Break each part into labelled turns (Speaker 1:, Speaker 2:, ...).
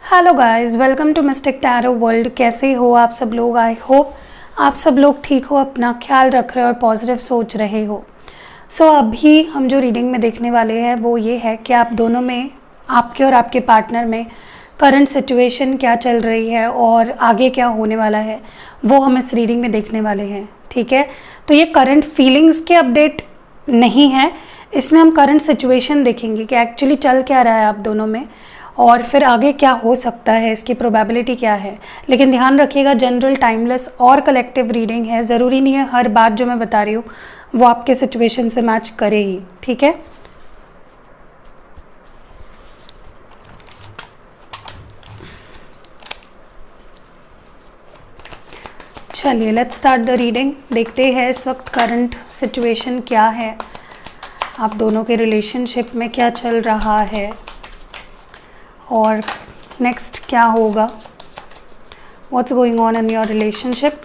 Speaker 1: Hello guys, welcome to mystic tarot world. कैसे हो आप सब लोग? आई होप आप सब लोग ठीक हो, अपना ख्याल रख रहे हो और पॉजिटिव सोच रहे हो। अभी हम जो रीडिंग में देखने वाले हैं वो ये है कि आप दोनों में, आपके और आपके पार्टनर में करंट सिचुएशन क्या चल रही है और आगे क्या होने वाला है, वो हम इस रीडिंग में देखने वाले हैं। ठीक है, तो ये करंट फीलिंग्स के अपडेट नहीं है, इसमें हम करंट सिचुएशन देखेंगे कि एक्चुअली चल क्या रहा है आप दोनों में और फिर आगे क्या हो सकता है, इसकी प्रोबेबिलिटी क्या है। लेकिन ध्यान रखिएगा, जनरल, टाइमलेस और कलेक्टिव रीडिंग है। ज़रूरी नहीं है हर बात जो मैं बता रही हूँ वो आपके सिचुएशन से मैच करे ही। ठीक है, चलिए लेट्स स्टार्ट द रीडिंग। देखते हैं इस वक्त करंट सिचुएशन क्या है, आप दोनों के रिलेशनशिप में क्या चल रहा है और नेक्स्ट क्या होगा। What's going on in your relationship.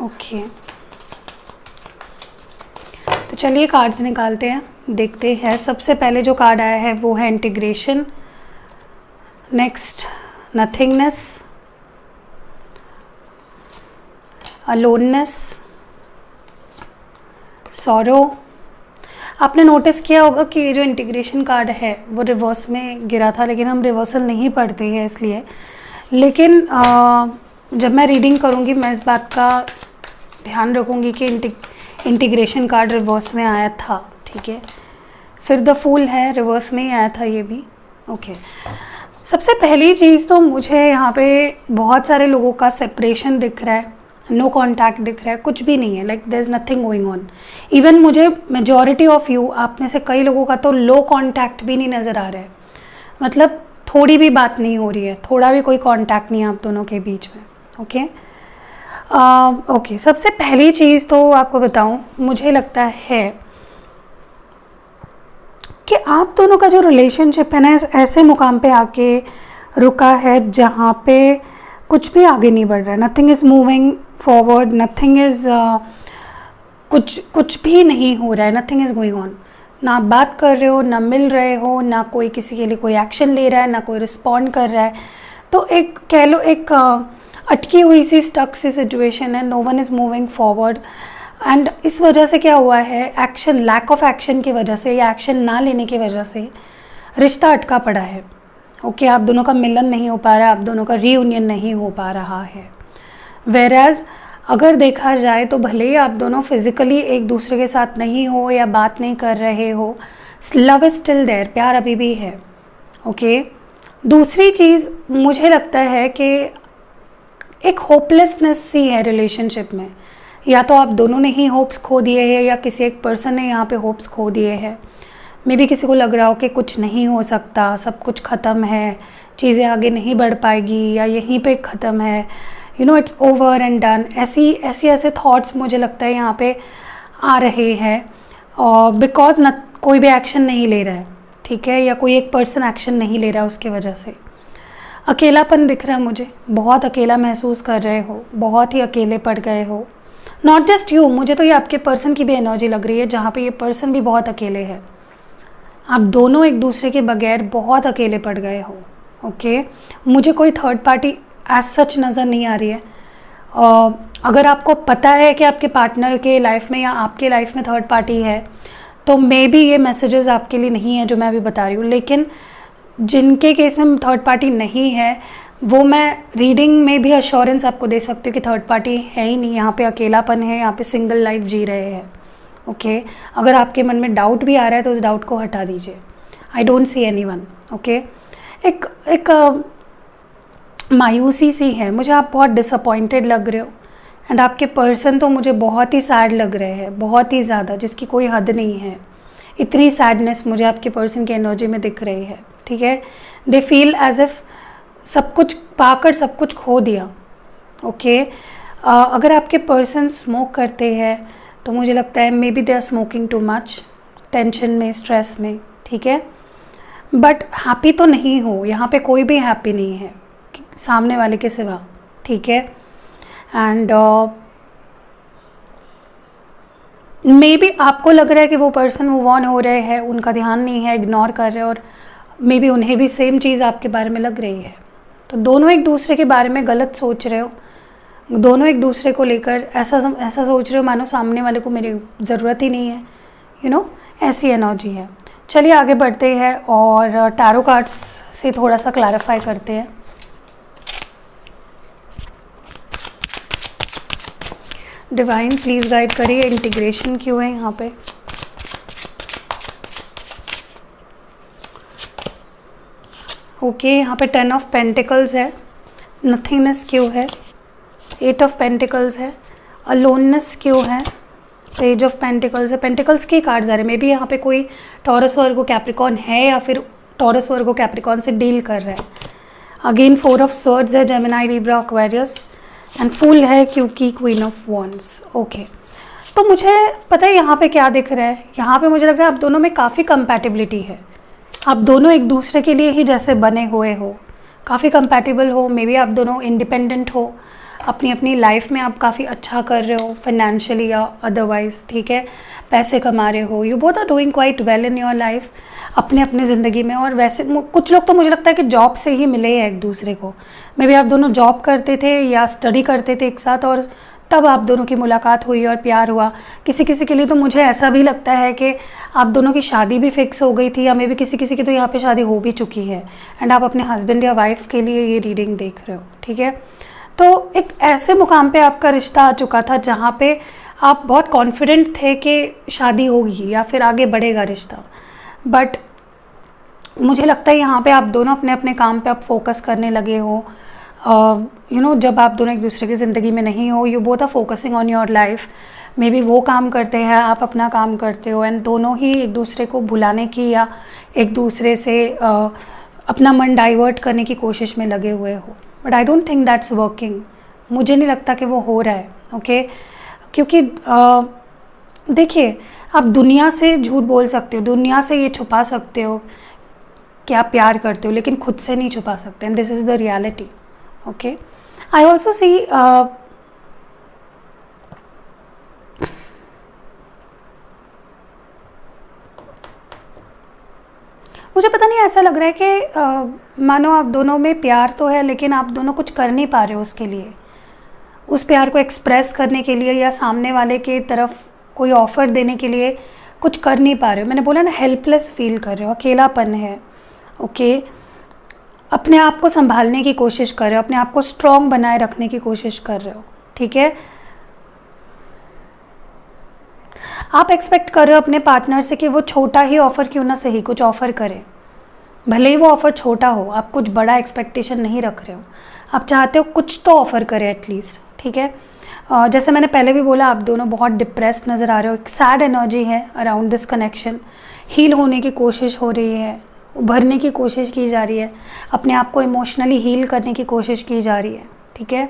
Speaker 1: Okay, तो चलिए कार्ड्स निकालते हैं, देखते हैं। सबसे पहले जो कार्ड आया है वो है integration, next nothingness, aloneness, sorrow. आपने नोटिस किया होगा कि ये जो इंटीग्रेशन कार्ड है वो रिवर्स में गिरा था, लेकिन हम रिवर्सल नहीं पढ़ते हैं इसलिए। लेकिन जब मैं रीडिंग करूँगी मैं इस बात का ध्यान रखूँगी कि इंटीग्रेशन कार्ड रिवर्स में आया था। ठीक है, फिर द फूल है, रिवर्स में ही आया था ये भी। ओके, सबसे पहली चीज़ तो मुझे यहाँ पे बहुत सारे लोगों का सेपरेशन दिख रहा है, नो कॉन्टैक्ट दिख रहा है, कुछ भी नहीं है, like there is nothing going on. Even मुझे मेजॉरिटी ऑफ यू, आप में से कई लोगों का तो लो कॉन्टैक्ट भी नहीं नज़र आ रहा है, मतलब थोड़ी भी बात नहीं हो रही है, थोड़ा भी कोई कॉन्टैक्ट नहीं है आप दोनों के बीच में। ओके ओके, सबसे पहली चीज़ तो आपको बताऊं, मुझे लगता है कि आप दोनों का जो रिलेशनशिप है ना, ऐसे मुकाम पे आके रुका है जहाँ पे कुछ भी आगे नहीं बढ़ रहा है। Nothing is moving forward, nothing is कुछ भी नहीं हो रहा है, नथिंग इज़ गोइंग ऑन। ना आप बात कर रहे हो, ना मिल रहे हो, ना कोई किसी के लिए कोई एक्शन ले रहा है, ना कोई रिस्पॉन्ड कर रहा है। तो एक कह लो एक अटकी हुई सी स्टक सी सिचुएशन है, no one is moving forward. And इस वजह से क्या हुआ है, एक्शन, लैक ऑफ एक्शन की वजह से या एक्शन ना लेने की वजह से रिश्ता अटका पड़ा है। ओके, आप दोनों का मिलन नहीं हो पा रहा है, आप दोनों का रीयूनियन नहीं हो पा रहा है। वेरएज अगर देखा जाए तो भले ही आप दोनों फिजिकली एक दूसरे के साथ नहीं हो या बात नहीं कर रहे हो, लव इज स्टिल देयर, प्यार अभी भी है। ओके, दूसरी चीज़ मुझे लगता है कि एक होपलेसनेस सी है रिलेशनशिप में। या तो आप दोनों ने ही होप्स खो दिए हैं या किसी एक पर्सन ने यहाँ पे होप्स खो दिए हैं। मे बी किसी को लग रहा हो कि कुछ नहीं हो सकता, सब कुछ ख़त्म है, चीज़ें आगे नहीं बढ़ पाएगी या यहीं पे ख़त्म है, you know it's over and done. ऐसे थॉट्स मुझे लगता है यहाँ पे आ रहे हैं और बिकॉज न कोई भी एक्शन नहीं ले रहा है, ठीक है, या कोई एक पर्सन एक्शन नहीं ले रहा है, उसकी वजह से अकेलापन दिख रहा है मुझे। बहुत अकेला महसूस कर रहे हो, बहुत ही अकेले पड़ गए हो। नॉट जस्ट यू, मुझे तो ये आपके पर्सन की भी एनर्जी लग रही है जहाँ पे ये पर्सन भी बहुत अकेले है। आप दोनों एक दूसरे के बगैर बहुत अकेले पड़ गए हो। ओके, मुझे कोई थर्ड पार्टी एज सच नज़र नहीं आ रही है। अगर आपको पता है कि आपके पार्टनर के लाइफ में या आपके लाइफ में थर्ड पार्टी है तो मे बी ये मैसेजेस आपके लिए नहीं है जो मैं अभी बता रही हूँ। लेकिन जिनके केस में थर्ड पार्टी नहीं है, वो मैं रीडिंग में भी अश्योरेंस आपको दे सकती हूँ कि थर्ड पार्टी है ही नहीं, यहाँ पे अकेलापन है, यहाँ पे सिंगल लाइफ जी रहे हैं। ओके, अगर आपके मन में डाउट भी आ रहा है तो उस डाउट को हटा दीजिए। I don't see anyone. Okay, एक मायूसी सी है मुझे, आप बहुत डिसअपॉइंटेड लग रहे हो। एंड आपके पर्सन तो मुझे बहुत ही सैड लग रहे हैं, बहुत ही ज़्यादा, जिसकी कोई हद नहीं है। इतनी सैडनेस मुझे आपके पर्सन की एनर्जी में दिख रही है। ठीक है, दे फील एज इफ सब कुछ पाकर सब कुछ खो दिया। ओके, अगर आपके पर्सन स्मोक करते हैं तो मुझे लगता है maybe they are smoking too much, tension में, स्ट्रेस में। ठीक है, बट हैप्पी तो नहीं हो, यहाँ पे कोई भी हैप्पी नहीं है सामने वाले के सिवा। ठीक है, एंड मे बी आपको लग रहा है कि वो पर्सन मूव ऑन हो रहे हैं, उनका ध्यान नहीं है, इग्नोर कर रहे हैं, और मे बी उन्हें भी सेम चीज़ आपके बारे में लग रही है। तो दोनों एक दूसरे के बारे में गलत सोच रहे हो, दोनों एक दूसरे को लेकर ऐसा सोच रहे हो मानो सामने वाले को मेरी ज़रूरत ही नहीं है, ऐसी एनर्जी है। चलिए आगे बढ़ते हैं और टैरो कार्ड्स से थोड़ा सा क्लैरिफाई करते हैं। डिवाइन प्लीज़ गाइड करिए, इंटीग्रेशन क्यों है यहाँ पे। ओके, यहाँ पे 10 ऑफ पेंटिकल्स है, नथिंगनेस क्यों है, 8 ऑफ पेंटिकल्स है, अलोननेस क्यों है, पेज ऑफ पेंटिकल्स है। पेंटिकल्स के कार्ड्स आ रहे हैं, मे बी यहाँ पे कोई टॉरस वर्गो कैप्रिकॉन है या फिर टॉरस वर्गो कैप्रिकॉन से डील कर रहा है। अगेन 4 ऑफ स्वर्ड्स है, जेमिनाई, लिब्रा, एक्वेरियस, एंड फूल है क्योंकि क्वीन ऑफ वॉन्ड्स। ओके, तो मुझे पता है यहाँ पे क्या दिख रहा है, यहाँ पे मुझे लग रहा है आप दोनों में काफ़ी कंपैटिबिलिटी है, आप दोनों एक दूसरे के लिए ही जैसे बने हुए हो, काफ़ी कंपैटिबल हो। मे बी आप दोनों इंडिपेंडेंट हो, अपनी अपनी लाइफ में आप काफ़ी अच्छा कर रहे हो, फाइनेंशियली या अदरवाइज, ठीक है, पैसे कमा रहे हो, you both are doing quite well in your life अपने अपने ज़िंदगी में। और वैसे कुछ लोग तो मुझे लगता है कि जॉब से ही मिले हैं एक दूसरे को, मे बी आप दोनों जॉब करते थे या स्टडी करते थे एक साथ, और तब आप दोनों की मुलाकात हुई और प्यार हुआ। किसी किसी के लिए तो मुझे ऐसा भी लगता है कि आप दोनों की शादी भी फिक्स हो गई थी, या मे बी किसी किसी की तो यहाँ पे शादी हो भी चुकी है, एंड आप अपने हस्बैंड या वाइफ के लिए ये रीडिंग देख रहे हो, ठीक है। तो एक ऐसे मुकाम पे आपका रिश्ता आ चुका था जहाँ पे आप बहुत कॉन्फिडेंट थे कि शादी होगी या फिर आगे बढ़ेगा रिश्ता, बट मुझे लगता है यहाँ पे आप दोनों अपने अपने काम पे आप फोकस करने लगे हो। जब आप दोनों एक दूसरे की ज़िंदगी में नहीं हो, you both are focusing on your life. Maybe वो काम करते हैं, आप अपना काम करते हो, एंड दोनों ही एक दूसरे को भुलाने की या एक दूसरे से अपना मन डाइवर्ट करने की कोशिश में लगे हुए हो। But I don't think that's working, मुझे नहीं लगता कि वो हो रहा है, ओके। क्योंकि देखिए, आप दुनिया से झूठ बोल सकते हो, दुनिया से ये छुपा सकते हो कि आप प्यार करते हो, लेकिन खुद से नहीं छुपा सकते, and this is the reality, okay. I also see मुझे पता नहीं, ऐसा लग रहा है कि मानो आप दोनों में प्यार तो है, लेकिन आप दोनों कुछ कर नहीं पा रहे हो उसके लिए, उस प्यार को एक्सप्रेस करने के लिए या सामने वाले के तरफ कोई ऑफ़र देने के लिए कुछ कर नहीं पा रहे हो। मैंने बोला ना, हेल्पलेस फील कर रहे हो, अकेलापन है, ओके। अपने आप को संभालने की कोशिश कर रहे हो, अपने आप को स्ट्रॉन्ग बनाए रखने की कोशिश कर रहे हो, ठीक है। आप एक्सपेक्ट कर रहे हो अपने पार्टनर से कि वो छोटा ही ऑफ़र क्यों ना सही कुछ ऑफ़र करे, भले ही वो ऑफ़र छोटा हो, आप कुछ बड़ा एक्सपेक्टेशन नहीं रख रहे हो, आप चाहते हो कुछ तो ऑफ़र करे एटलीस्ट, ठीक है। जैसे मैंने पहले भी बोला, आप दोनों बहुत डिप्रेस्ड नज़र आ रहे हो, एक सैड एनर्जी है अराउंड दिस कनेक्शन। हील होने की कोशिश हो रही है, उभरने की कोशिश की जा रही है, अपने आप को इमोशनली हील करने की कोशिश की जा रही है, ठीक है।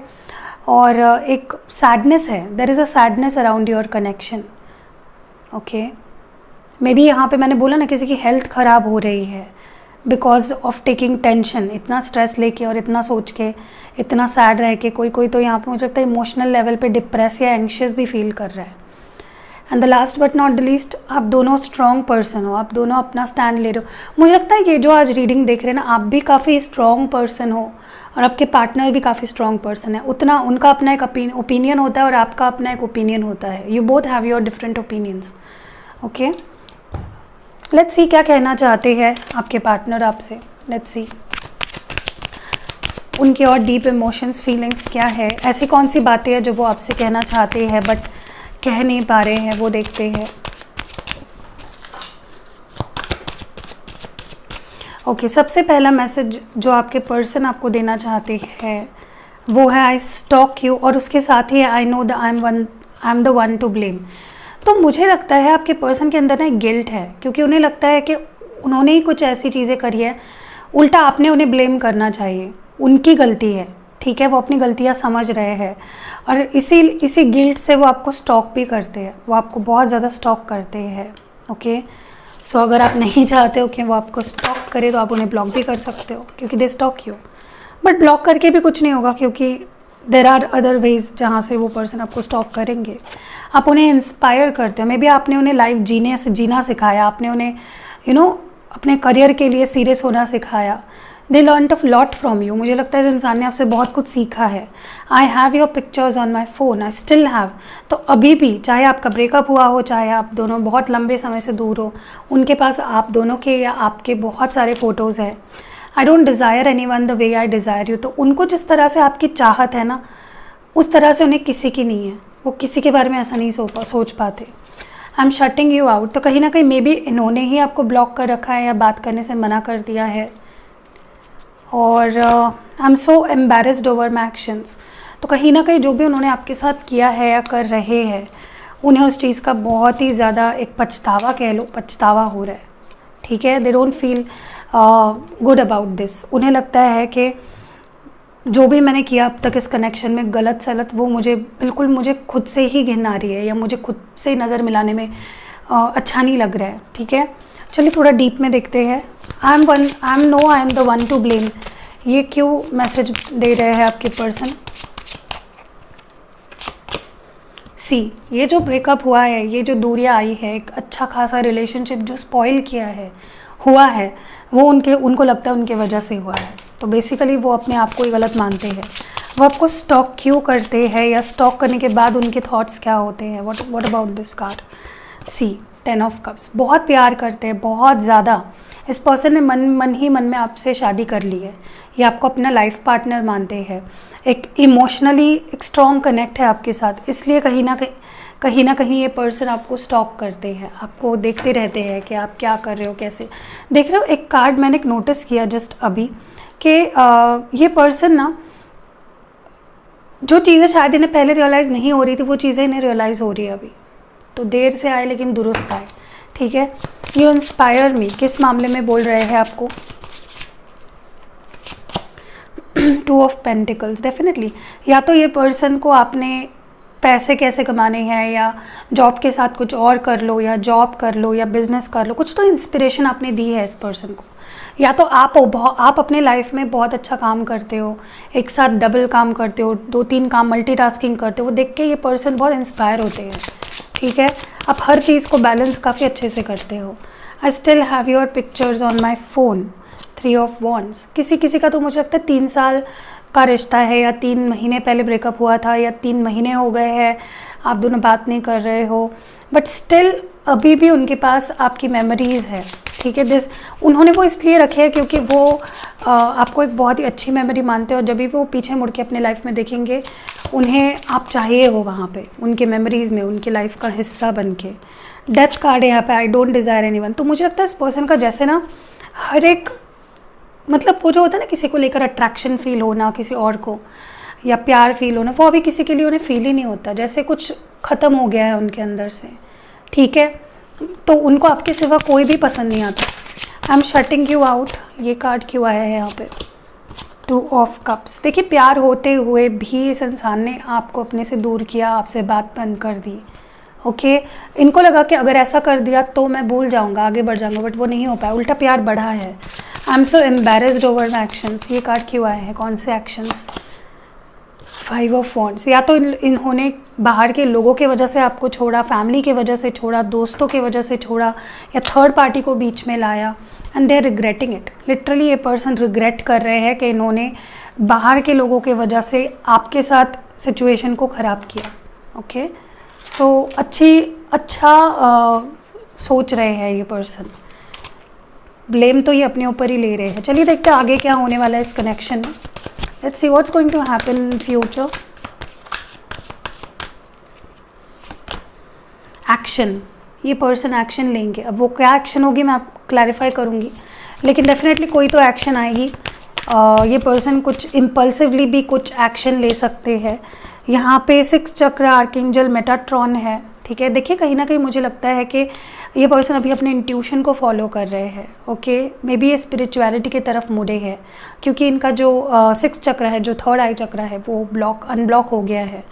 Speaker 1: और एक सैडनेस है, there is a sadness around your connection, okay. Maybe यहाँ पे मैंने बोला ना, किसी की हेल्थ ख़राब हो रही है बिकॉज ऑफ टेकिंग टेंशन, इतना स्ट्रेस लेके और इतना सोच के, इतना सैड रह के, कोई तो यहाँ पे मुझे लगता है इमोशनल लेवल पे डिप्रेस या एंग्शियस भी फील कर रहा है। And the last but not the least, आप दोनों स्ट्रॉन्ग पर्सन हो, आप दोनों अपना स्टैंड ले रहे हो। मुझे लगता है कि जो आज रीडिंग देख रहे हैं ना, आप भी काफ़ी स्ट्रॉन्ग पर्सन हो और आपके पार्टनर भी काफ़ी स्ट्रॉन्ग पर्सन है। उतना उनका अपना एक ओपिनियन होता है और आपका अपना एक ओपिनियन होता है, you both have your different opinions, okay. Let's see क्या कहना चाहते हैं आपके पार्टनर आपसे, लेट्स सी उनके और डीप इमोशंस, फीलिंग्स क्या है, ऐसी कौन सी बातें हैं जो वो आपसे कहना चाहते हैं बट कह नहीं पा रहे हैं, वो देखते हैं। ओके, सबसे पहला मैसेज जो आपके पर्सन आपको देना चाहते हैं वो है आई स्टॉक यू, और उसके साथ ही I know the I am the one to blame. तो मुझे लगता है आपके पर्सन के अंदर ना एक गिल्ट है, क्योंकि उन्हें लगता है कि उन्होंने ही कुछ ऐसी चीज़ें करी है, उल्टा आपने उन्हें ब्लेम करना चाहिए, उनकी गलती है, ठीक है। वो अपनी गलतियाँ समझ रहे हैं और इसी गिल्ट से वो आपको स्टॉक भी करते हैं, वो आपको बहुत ज़्यादा स्टॉक करते हैं, ओके। सो अगर आप नहीं चाहते हो कि वो आपको स्टॉक करे तो आप उन्हें ब्लॉक भी कर सकते हो, क्योंकि दे स्टॉक यू। बट ब्लॉक करके भी कुछ नहीं होगा, क्योंकि देर आर अदर वेज जहाँ से वो पर्सन आपको स्टॉक करेंगे। आप उन्हें इंस्पायर करते हो, मे बी आपने उन्हें लाइफ जीना सिखाया, आपने उन्हें अपने करियर के लिए सीरियस होना सिखाया। They learn a lot from you. मुझे लगता है इस इंसान ने आपसे बहुत कुछ सीखा है। I have your pictures on my phone, I still have. तो अभी भी चाहे आपका ब्रेकअप हुआ हो, चाहे आप दोनों बहुत लंबे समय से दूर हो, उनके पास आप दोनों के या आपके बहुत सारे फ़ोटोज़ हैं। I don't desire any one the way I desire you. तो उनको जिस तरह से आपकी चाहत है ना, उस तरह से उन्हें किसी की नहीं है। वो किसी के बारे में ऐसा नहीं सोच पाते। I am shutting you out. तो कहीं ना कहीं मे बी इन्होंने ही आपको ब्लॉक कर रखा है या बात करने से मना कर दिया है। और I am so embarrassed over my actions. तो कहीं ना कहीं जो भी उन्होंने आपके साथ किया है या कर रहे हैं, उन्हें उस चीज़ का बहुत ही ज़्यादा एक पछतावा, कह लो पछतावा हो रहा है। ठीक है, they don't feel good about this. उन्हें लगता है कि जो भी मैंने किया अब तक इस कनेक्शन में गलत सलत, वो मुझे खुद से ही घिन आ रही है या मुझे खुद से नज़र मिलाने में अच्छा नहीं लग रहा है। ठीक है, चलिए थोड़ा डीप में देखते हैं। आई am the one to blame. ये क्यों मैसेज दे रहे हैं आपके पर्सन? सी, ये जो ब्रेकअप हुआ है, ये जो दूरियां आई है, एक अच्छा खासा रिलेशनशिप जो स्पॉइल किया है, हुआ है, वो उनको लगता है उनके वजह से हुआ है। तो बेसिकली वो अपने आप को ही गलत मानते हैं। वो आपको स्टॉक क्यों करते हैं, या स्टॉक करने के बाद उनके थॉट्स क्या होते हैं? What about this card? See, 10 of cups. बहुत प्यार करते हैं, बहुत ज़्यादा। इस पर्सन ने मन ही मन में आपसे शादी कर ली है। ये आपको अपना लाइफ पार्टनर मानते हैं। एक इमोशनली एक स्ट्रॉन्ग कनेक्ट है आपके साथ। इसलिए कहीं ना कहीं ये पर्सन आपको स्टॉक करते हैं, आपको देखते रहते हैं कि आप क्या कर रहे हो, कैसे देख रहे हो। एक कार्ड मैंने एक नोटिस किया जस्ट अभी कि ये पर्सन ना, जो चीज़ें शायद इन्हें पहले रियलाइज़ नहीं हो रही थी, वो चीज़ें इन्हें रियलाइज़ हो रही है अभी। तो देर से आए लेकिन दुरुस्त आए। ठीक है, यू इंस्पायर मी। किस मामले में बोल रहे हैं आपको? 2 ऑफ पेंटिकल्स। डेफिनेटली या तो ये पर्सन को आपने पैसे कैसे कमाने हैं, या जॉब के साथ कुछ और कर लो, या जॉब कर लो, या बिजनेस कर लो, कुछ तो इंस्पिरेशन आपने दी है इस पर्सन को। या तो आप अपने लाइफ में बहुत अच्छा काम करते हो, एक साथ डबल काम करते हो, 2-3 काम मल्टीटास्किंग करते हो। वो देख के ये पर्सन बहुत इंस्पायर होते हैं। ठीक है, आप हर चीज़ को बैलेंस काफ़ी अच्छे से करते हो। I still have your pictures on my phone. 3 of wands. किसी का तो मुझे लगता है 3 साल का रिश्ता है, या 3 महीने पहले ब्रेकअप हुआ था, या 3 महीने हो गए हैं आप दोनों बात नहीं कर रहे हो, बट स्टिल अभी भी उनके पास आपकी मेमोरीज़ है। ठीक है, उन्होंने वो इसलिए रखे हैं क्योंकि वो आपको एक बहुत ही अच्छी मेमोरी मानते हो। और जब भी वो पीछे मुड़ के अपने लाइफ में देखेंगे, उन्हें आप चाहिए हो वहाँ पे, उनके मेमोरीज़ में, उनकी लाइफ का हिस्सा बन के। डेथ कार्ड है यहाँ पे, आई डोंट डिज़ायर एनीवन। तो मुझे लगता है इस पर्सन का जैसे ना हर एक, मतलब वो जो होता है ना, किसी को लेकर अट्रैक्शन फील होना, किसी और को, या प्यार फील होना, वो अभी किसी के लिए उन्हें फील ही नहीं होता। जैसे कुछ ख़त्म हो गया है उनके अंदर से। ठीक है, तो उनको आपके सिवा कोई भी पसंद नहीं आता। I am shutting you out. ये कार्ड क्यों आया है यहाँ पे? 2 ऑफ कप्स। देखिए, प्यार होते हुए भी इस इंसान ने आपको अपने से दूर किया, आपसे बात बंद कर दी। ओके, इनको लगा कि अगर ऐसा कर दिया तो मैं भूल जाऊँगा, आगे बढ़ जाऊँगा, बट वो नहीं हो पाया, उल्टा प्यार बढ़ा है। I am so embarrassed over my actions. ये कार्ड क्यों आया है? कौन से एक्शंस? 5 of wands. या तो इन्होंने बाहर के लोगों के वजह से आपको छोड़ा, फैमिली के वजह से छोड़ा, दोस्तों के वजह से छोड़ा, या थर्ड पार्टी को बीच में लाया, and they are regretting it. Literally ये पर्सन रिग्रेट कर रहे हैं कि इन्होंने बाहर के लोगों के वजह से आपके साथ सिचुएशन को ख़राब किया। ओके, सो अच्छा सोच रहे हैं ये पर्सन। ब्लेम तो ये अपने ऊपर ही ले रहे हैं। चलिए देखते हैं आगे क्या होने वाला है इस कनेक्शन में। Let's see what's going to happen in future. Action, ये पर्सन एक्शन लेंगे। अब वो क्या एक्शन होगी मैं आप क्लैरिफाई करूँगी, लेकिन डेफिनेटली कोई तो एक्शन आएगी। ये पर्सन कुछ इम्पल्सिवली भी कुछ एक्शन ले सकते हैं। यहाँ पे 6 चक्र आर्कएंजल मेटाट्रॉन है। ठीक है, देखिए कहीं ना कहीं मुझे लगता है कि ये पर्सन अभी अपने इंट्यूशन को फॉलो कर रहे हैं। ओके, मे बी ये स्पिरिचुअलिटी की तरफ मुड़े हैं, क्योंकि इनका जो 6 चक्र है, जो 3rd आई चक्र है, वो अनब्लॉक हो गया है।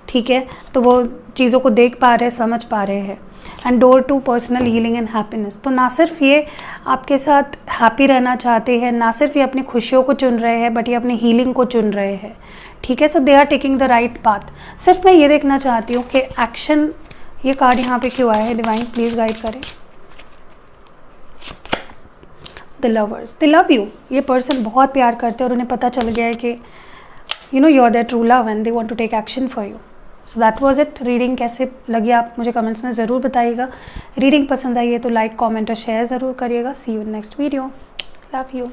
Speaker 1: ठीक है, तो वो चीज़ों को देख पा रहे हैं, समझ पा रहे हैं। And door to personal healing and happiness. तो ना सिर्फ ये आपके साथ हैप्पी रहना चाहते हैं, ना सिर्फ ये अपनी खुशियों को चुन रहे हैं, बट ये अपनी हीलिंग को चुन रहे हैं। ठीक है, so they are taking the right path. सिर्फ मैं ये देखना चाहती हूँ कि एक्शन ये कार्ड यहाँ पे क्यों आया है? डिवाइन प्लीज़ गाइड करें। The lovers, they love you. ये पर्सन बहुत प्यार करते हैं और उन्हें पता चल गया है कि you know you are their true love and they want to take action for you. So that was it. Reading कैसे लगी आप मुझे कमेंट्स में ज़रूर बताइएगा। रीडिंग पसंद आई है तो लाइक, कमेंट और शेयर ज़रूर करिएगा। See you in next video. Love you.